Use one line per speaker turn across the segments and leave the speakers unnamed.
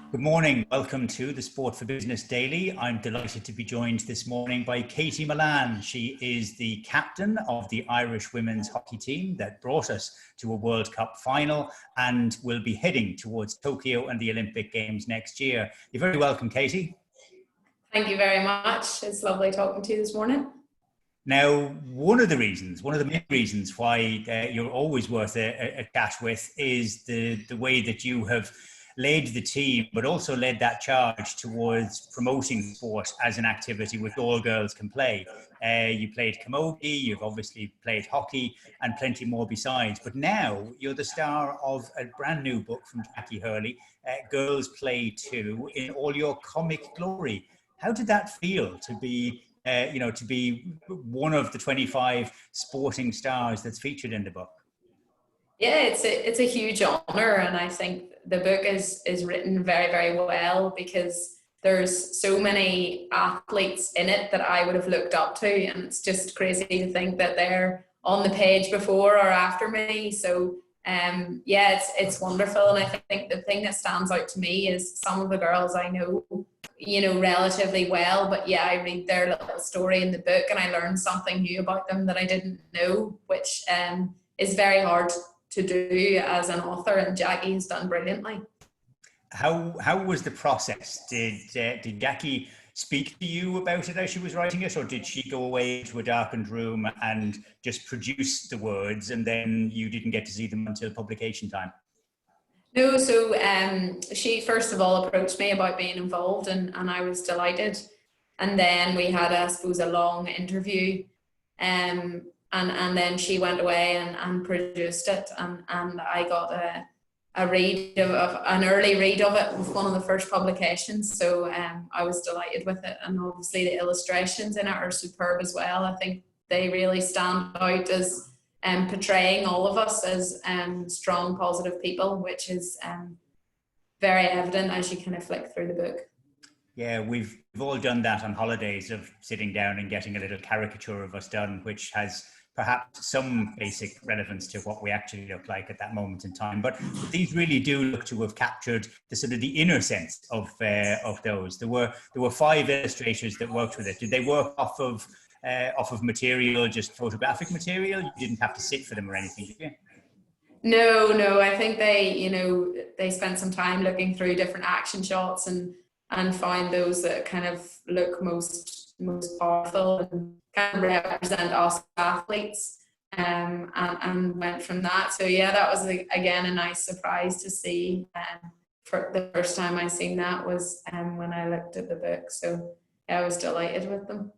Good morning. Welcome to the Sport for Business Daily. I'm delighted to be joined this morning by Katie Mullan. She is the captain of the Irish women's hockey team that brought us to a World Cup final and will be heading towards Tokyo and the Olympic Games next year. You're very welcome, Katie.
Thank you very much. It's lovely talking to you this morning.
Now, one of the main reasons why you're always worth a chat with is the way that you have led the team, but also led that charge towards promoting sport as an activity which all girls can play. You played camogie, you've obviously played hockey, and plenty more besides. But now you're the star of a brand new book from Jackie Hurley, Girls Play Too, in all your comic glory. How did that feel to be one of the 25 sporting stars that's featured in the book?
Yeah, it's a huge honor, and I think the book is written very, very well because there's so many athletes in it that I would have looked up to, and it's just crazy to think that they're on the page before or after me. So it's wonderful, and I think the thing that stands out to me is some of the girls I know, relatively well, but yeah, I read their little story in the book and I learned something new about them that I didn't know, which is very hard to do as an author, and Jackie has done brilliantly.
How was the process? Did Jackie speak to you about it as she was writing it, or did she go away to a darkened room and just produce the words and then you didn't get to see them until publication time?
No, so she first of all approached me about being involved, and I was delighted. And then we had, I suppose, a long interview, and then she went away and produced it, and I got a read of an early read of it with one of the first publications. So I was delighted with it, and obviously the illustrations in it are superb as well. I think they really stand out as portraying all of us as strong, positive people, which is very evident as you kind of flick through the book.
Yeah, we've all done that on holidays, of sitting down and getting a little caricature of us done, which has perhaps some basic relevance to what we actually look like at that moment in time. But these really do look to have captured the sort of the inner sense of those. There were 5 illustrators that worked with it. Did they work off of material, just photographic material? You didn't have to sit for them or anything, did you?
No. I think they spent some time looking through different action shots and find those that kind of look most powerful and kind of represent us athletes, and went from that. So yeah, that was again a nice surprise to see. For the first time I seen that was when I looked at the book. So yeah, I was delighted with them.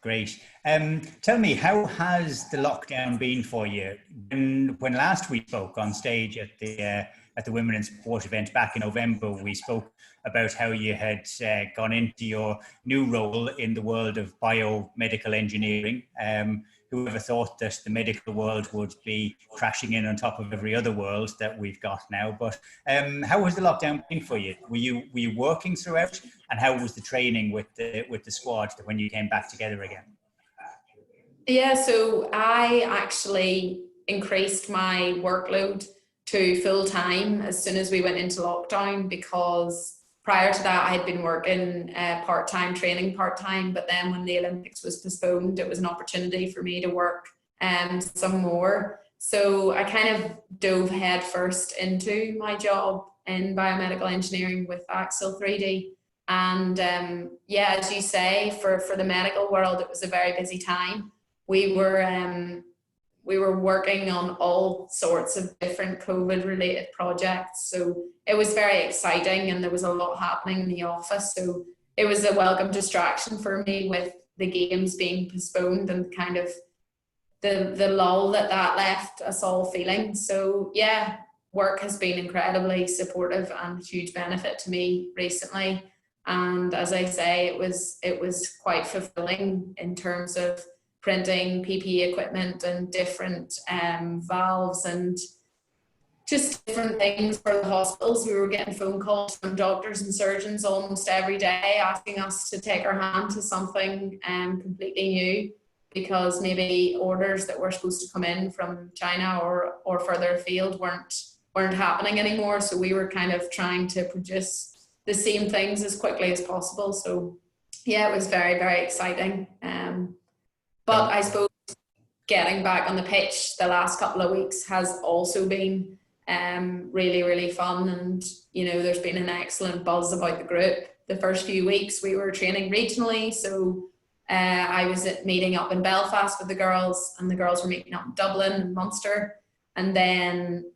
Great. Tell me, how has the lockdown been for you? When last we spoke on stage at the Women in Sport event back in November, we spoke about how you had gone into your new role in the world of biomedical engineering. Whoever thought that the medical world would be crashing in on top of every other world that we've got now? But how has the lockdown been for you? Were you working throughout, and how was the training with the squad when you came back together again?
Yeah, so I actually increased my workload to full time as soon as we went into lockdown, because prior to that I had been working part-time, training part-time, but then when the Olympics was postponed, it was an opportunity for me to work some more. So I kind of dove head first into my job in biomedical engineering with Axial 3D. And as you say, for the medical world, it was a very busy time. We were working on all sorts of different COVID-related projects. So it was very exciting, and there was a lot happening in the office. So it was a welcome distraction for me with the games being postponed and kind of the lull that left us all feeling. So yeah, work has been incredibly supportive and huge benefit to me recently. And as I say, it was quite fulfilling in terms of printing PPE equipment and different valves and just different things for the hospitals. We were getting phone calls from doctors and surgeons almost every day asking us to take our hand to something completely new, because maybe orders that were supposed to come in from China or further afield weren't happening anymore. So we were kind of trying to produce the same things as quickly as possible. So yeah, it was very, very exciting. But I suppose getting back on the pitch the last couple of weeks has also been really, really fun. And, you know, there's been an excellent buzz about the group. The first few weeks we were training regionally. So I was meeting up in Belfast with the girls, and the girls were meeting up in Dublin and Munster. And then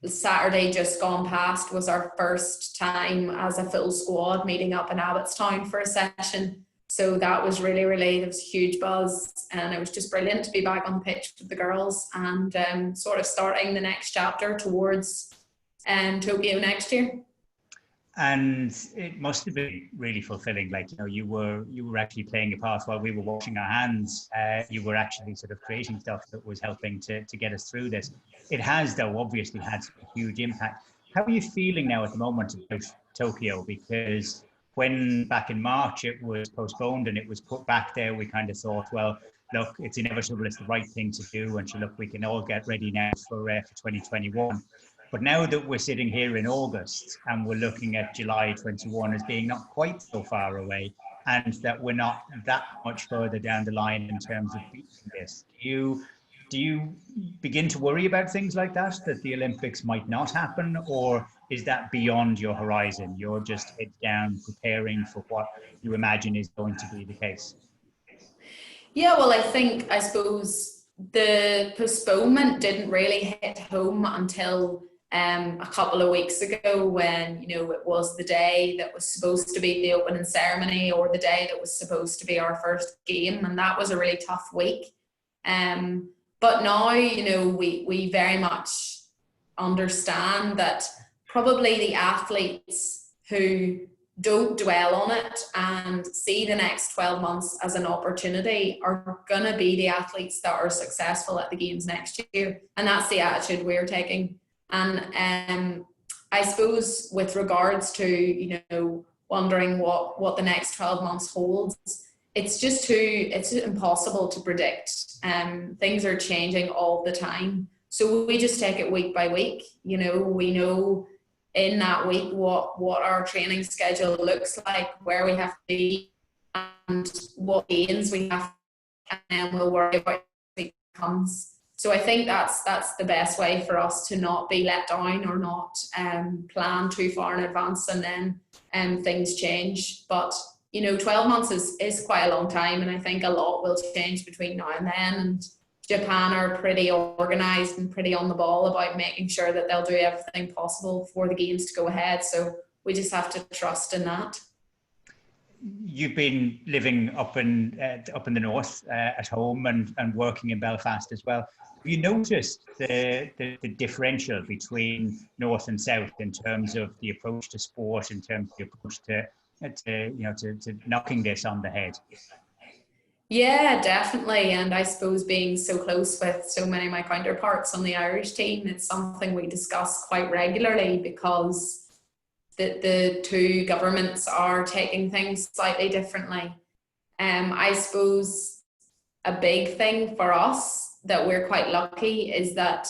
the Saturday just gone past was our first time as a full squad meeting up in Abbottstown for a session. So that was really, really, there was a huge buzz, and it was just brilliant to be back on the pitch with the girls and sort of starting the next chapter towards Tokyo next year.
And it must have been really fulfilling. Like, you know, you were actually playing a part while we were washing our hands. You were actually sort of creating stuff that was helping to get us through this. It has, though, obviously had a huge impact. How are you feeling now at the moment about Tokyo? Because when back in March it was postponed and it was put back there, we kind of thought, well, look, it's inevitable, it's the right thing to do, and so look, we can all get ready now for 2021. But now that we're sitting here in August and we're looking at July 21 as being not quite so far away, and that we're not that much further down the line in terms of beating this, do you begin to worry about things like that the Olympics might not happen, or is that beyond your horizon? You're just head down preparing for what you imagine is going to be the case?
Yeah, well, I suppose the postponement didn't really hit home until a couple of weeks ago, when, you know, it was the day that was supposed to be the opening ceremony, or the day that was supposed to be our first game, and that was a really tough week. But now, you know, we very much understand that probably the athletes who don't dwell on it and see the next 12 months as an opportunity are going to be the athletes that are successful at the games next year. And that's the attitude we're taking. And I suppose with regards to, you know, wondering what the next 12 months holds, it's impossible to predict. Things are changing all the time. So we just take it week by week. You know, we know in that week what our training schedule looks like, where we have to be, and what gains we have, and then we'll worry about it comes. So I think that's the best way for us to not be let down, or not plan too far in advance and then things change. But, you know, 12 months is quite a long time, and I think a lot will change between now and then. And Japan are pretty organised and pretty on the ball about making sure that they'll do everything possible for the games to go ahead. So we just have to trust in that.
You've been living up in the north at home and working in Belfast as well. Have you noticed the differential between north and south in terms of the approach to sport, in terms of the approach to knocking this on the head?
Yeah, definitely. And I suppose being so close with so many of my counterparts on the Irish team, it's something we discuss quite regularly, because the two governments are taking things slightly differently. I suppose a big thing for us that we're quite lucky is that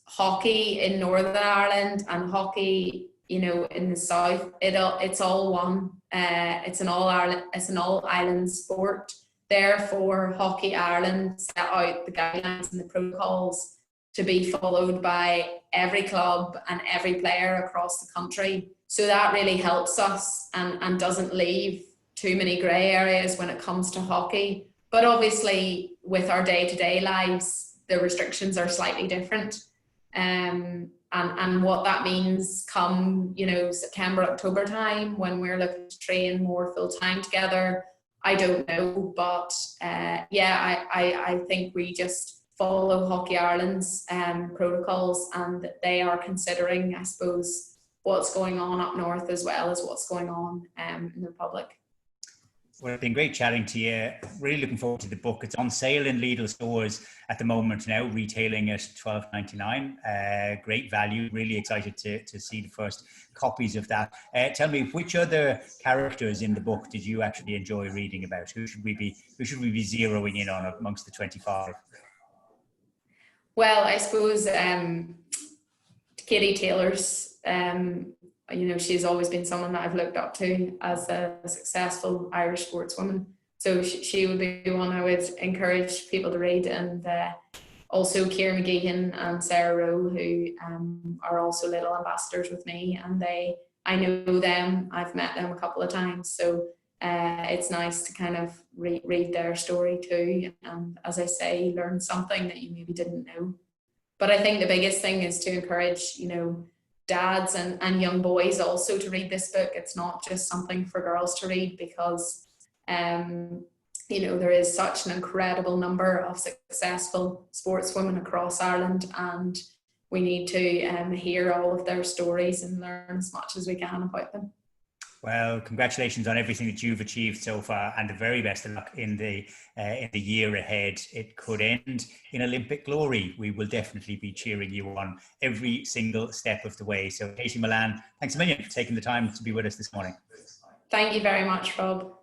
hockey in Northern Ireland and hockey, you know, in the south, it's all one. It's an all island sport. Therefore, Hockey Ireland set out the guidelines and the protocols to be followed by every club and every player across the country. So that really helps us and doesn't leave too many grey areas when it comes to hockey. But obviously, with our day-to-day lives, the restrictions are slightly different. And what that means come, you know, September, October time, when we're looking to train more full-time together, I don't know. But I think we just follow Hockey Ireland's protocols, and that they are considering, I suppose, what's going on up north as well as what's going on in the Republic.
Well, it's been great chatting to you. Really looking forward to the book. It's on sale in Lidl stores at the moment now, retailing at $12.99. Great value. Really excited to see the first copies of that. Tell me, which other characters in the book did you actually enjoy reading about? Who should we be zeroing in on amongst the 25? Well,
I suppose Katie Taylor's you know, she's always been someone that I've looked up to as a successful Irish sportswoman. So she would be one I would encourage people to read. And also Ciara McGeehan and Sarah Rowe, who are also little ambassadors with me, and I know them, I've met them a couple of times, so it's nice to kind of read their story too, and as I say, learn something that you maybe didn't know. But I think the biggest thing is to encourage, you know, dads and young boys also to read this book. It's not just something for girls to read, because you know, there is such an incredible number of successful sportswomen across Ireland, and we need to hear all of their stories and learn as much as we can about them.
Well, congratulations on everything that you've achieved so far, and the very best of luck in the year ahead. It could end in Olympic glory. We will definitely be cheering you on every single step of the way. So, Katie Mullan, thanks a million for taking the time to be with us this morning.
Thank you very much, Rob.